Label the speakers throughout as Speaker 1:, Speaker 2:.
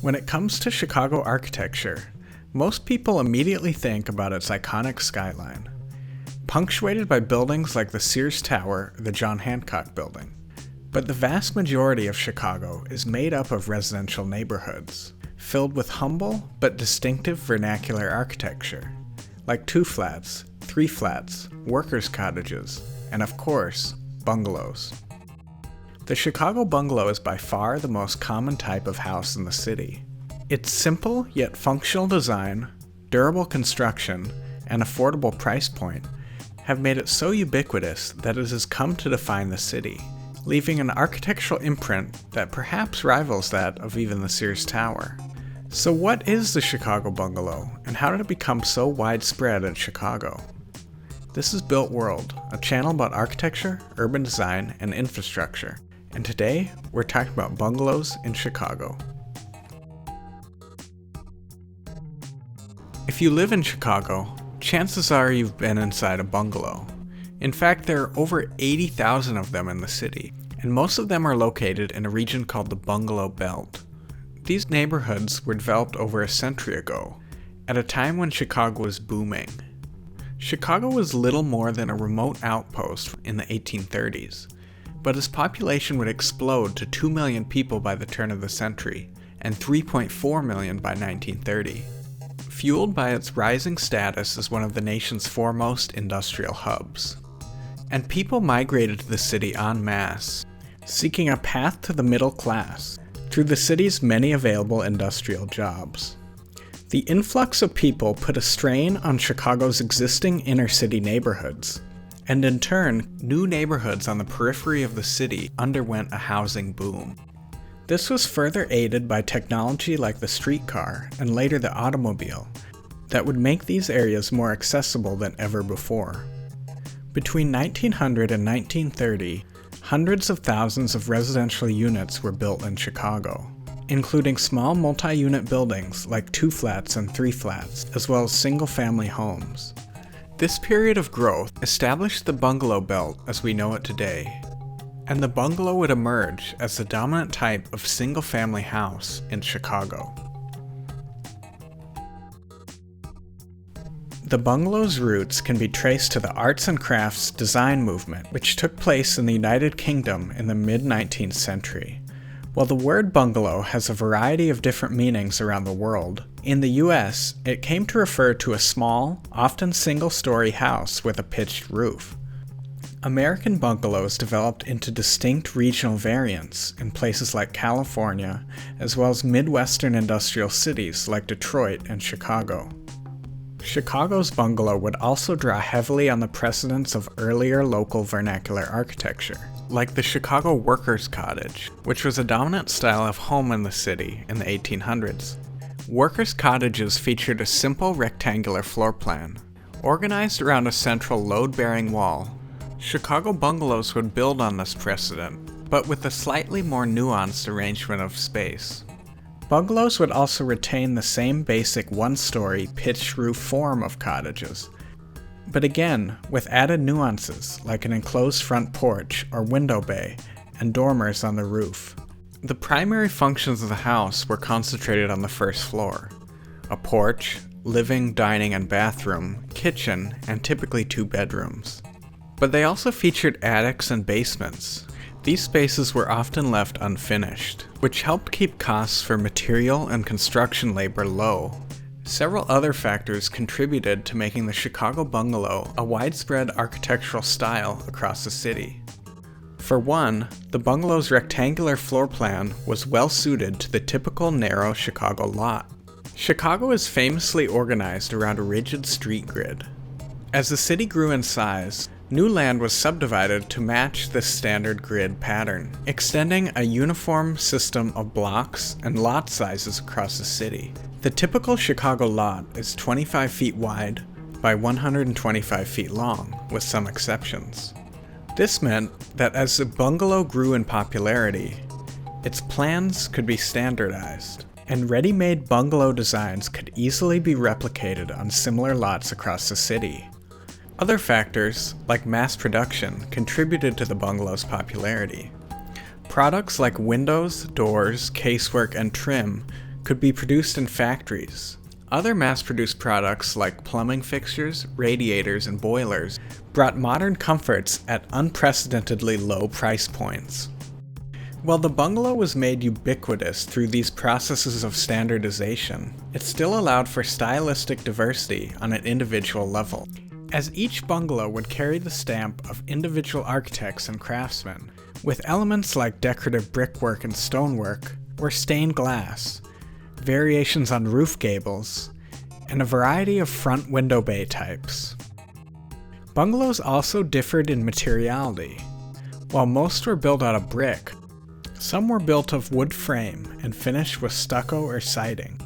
Speaker 1: When it comes to Chicago architecture, most people immediately think about its iconic skyline, punctuated by buildings like the Sears Tower or the John Hancock Building. But the vast majority of Chicago is made up of residential neighborhoods, filled with humble but distinctive vernacular architecture, like 2 flats, 3 flats, workers' cottages, and of course, bungalows. The Chicago bungalow is by far the most common type of house in the city. Its simple yet functional design, durable construction, and affordable price point have made it so ubiquitous that it has come to define the city, leaving an architectural imprint that perhaps rivals that of even the Sears Tower. So what is the Chicago bungalow, and how did it become so widespread in Chicago? This is Built World, a channel about architecture, urban design, and infrastructure. And today, we're talking about bungalows in Chicago. If you live in Chicago, chances are you've been inside a bungalow. In fact, there are over 80,000 of them in the city, and most of them are located in a region called the Bungalow Belt. These neighborhoods were developed over a century ago, at a time when Chicago was booming. Chicago was little more than a remote outpost in the 1830s. But its population would explode to 2 million people by the turn of the century, and 3.4 million by 1930. Fueled by its rising status as one of the nation's foremost industrial hubs. And people migrated to the city en masse, seeking a path to the middle class through the city's many available industrial jobs. The influx of people put a strain on Chicago's existing inner-city neighborhoods, and in turn, new neighborhoods on the periphery of the city underwent a housing boom. This was further aided by technology like the streetcar and later the automobile that would make these areas more accessible than ever before. Between 1900 and 1930, hundreds of thousands of residential units were built in Chicago, including small multi-unit buildings like 2 flats and 3 flats, as well as single-family homes. This period of growth established the bungalow belt as we know it today, and the bungalow would emerge as the dominant type of single-family house in Chicago. The bungalow's roots can be traced to the arts and crafts design movement, which took place in the United Kingdom in the mid-19th century. While the word bungalow has a variety of different meanings around the world, in the US, it came to refer to a small, often single-story house with a pitched roof. American bungalows developed into distinct regional variants in places like California, as well as Midwestern industrial cities like Detroit and Chicago. Chicago's bungalow would also draw heavily on the precedents of earlier local vernacular architecture, like the Chicago workers' cottage, which was a dominant style of home in the city in the 1800s. Workers' cottages featured a simple rectangular floor plan, organized around a central load-bearing wall. Chicago bungalows would build on this precedent, but with a slightly more nuanced arrangement of space. Bungalows would also retain the same basic one-story pitched roof form of cottages, but again with added nuances like an enclosed front porch or window bay and dormers on the roof. The primary functions of the house were concentrated on the first floor: a porch, living, dining, and bathroom, kitchen, and typically 2 bedrooms. But they also featured attics and basements. These spaces were often left unfinished, which helped keep costs for material and construction labor low. Several other factors contributed to making the Chicago bungalow a widespread architectural style across the city. For one, the bungalow's rectangular floor plan was well suited to the typical narrow Chicago lot. Chicago is famously organized around a rigid street grid. As the city grew in size, new land was subdivided to match this standard grid pattern, extending a uniform system of blocks and lot sizes across the city. The typical Chicago lot is 25 feet wide by 125 feet long, with some exceptions. This meant that as the bungalow grew in popularity, its plans could be standardized, and ready-made bungalow designs could easily be replicated on similar lots across the city. Other factors, like mass production, contributed to the bungalow's popularity. Products like windows, doors, casework, and trim could be produced in factories. Other mass-produced products like plumbing fixtures, radiators, and boilers brought modern comforts at unprecedentedly low price points. While the bungalow was made ubiquitous through these processes of standardization, it still allowed for stylistic diversity on an individual level, as each bungalow would carry the stamp of individual architects and craftsmen, with elements like decorative brickwork and stonework, or stained glass, variations on roof gables, and a variety of front window bay types. Bungalows also differed in materiality. While most were built out of brick, some were built of wood frame and finished with stucco or siding.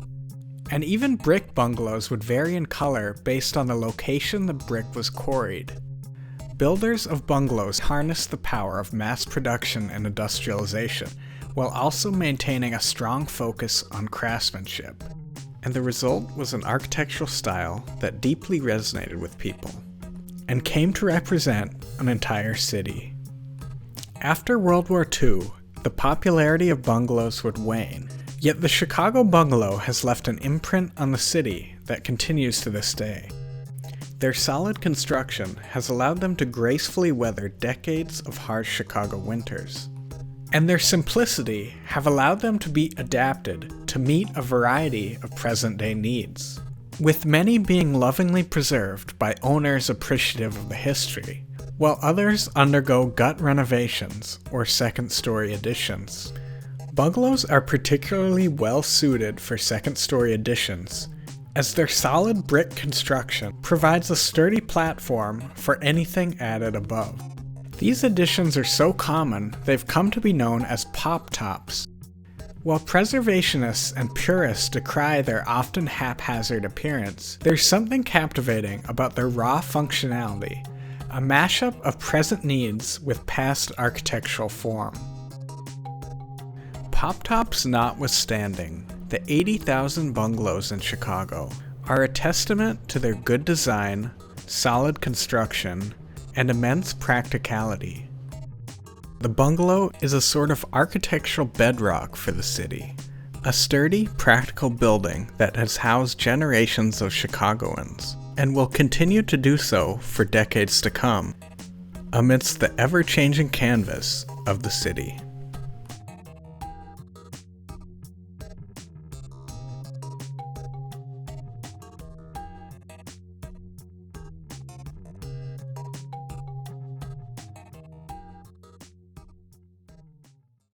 Speaker 1: And even brick bungalows would vary in color based on the location the brick was quarried. Builders of bungalows harnessed the power of mass production and industrialization, while also maintaining a strong focus on craftsmanship. And the result was an architectural style that deeply resonated with people, and came to represent an entire city. After World War II, the popularity of bungalows would wane, yet the Chicago Bungalow has left an imprint on the city that continues to this day. Their solid construction has allowed them to gracefully weather decades of harsh Chicago winters, and their simplicity have allowed them to be adapted to meet a variety of present-day needs, with many being lovingly preserved by owners appreciative of the history, while others undergo gut renovations or second-story additions. Bungalows are particularly well suited for second-story additions, as their solid brick construction provides a sturdy platform for anything added above. These additions are so common they've come to be known as pop-tops. While preservationists and purists decry their often haphazard appearance, there's something captivating about their raw functionality, a mashup of present needs with past architectural form. Pop-tops notwithstanding, the 80,000 bungalows in Chicago are a testament to their good design, solid construction, and immense practicality. The bungalow is a sort of architectural bedrock for the city, a sturdy, practical building that has housed generations of Chicagoans, and will continue to do so for decades to come, amidst the ever-changing canvas of the city.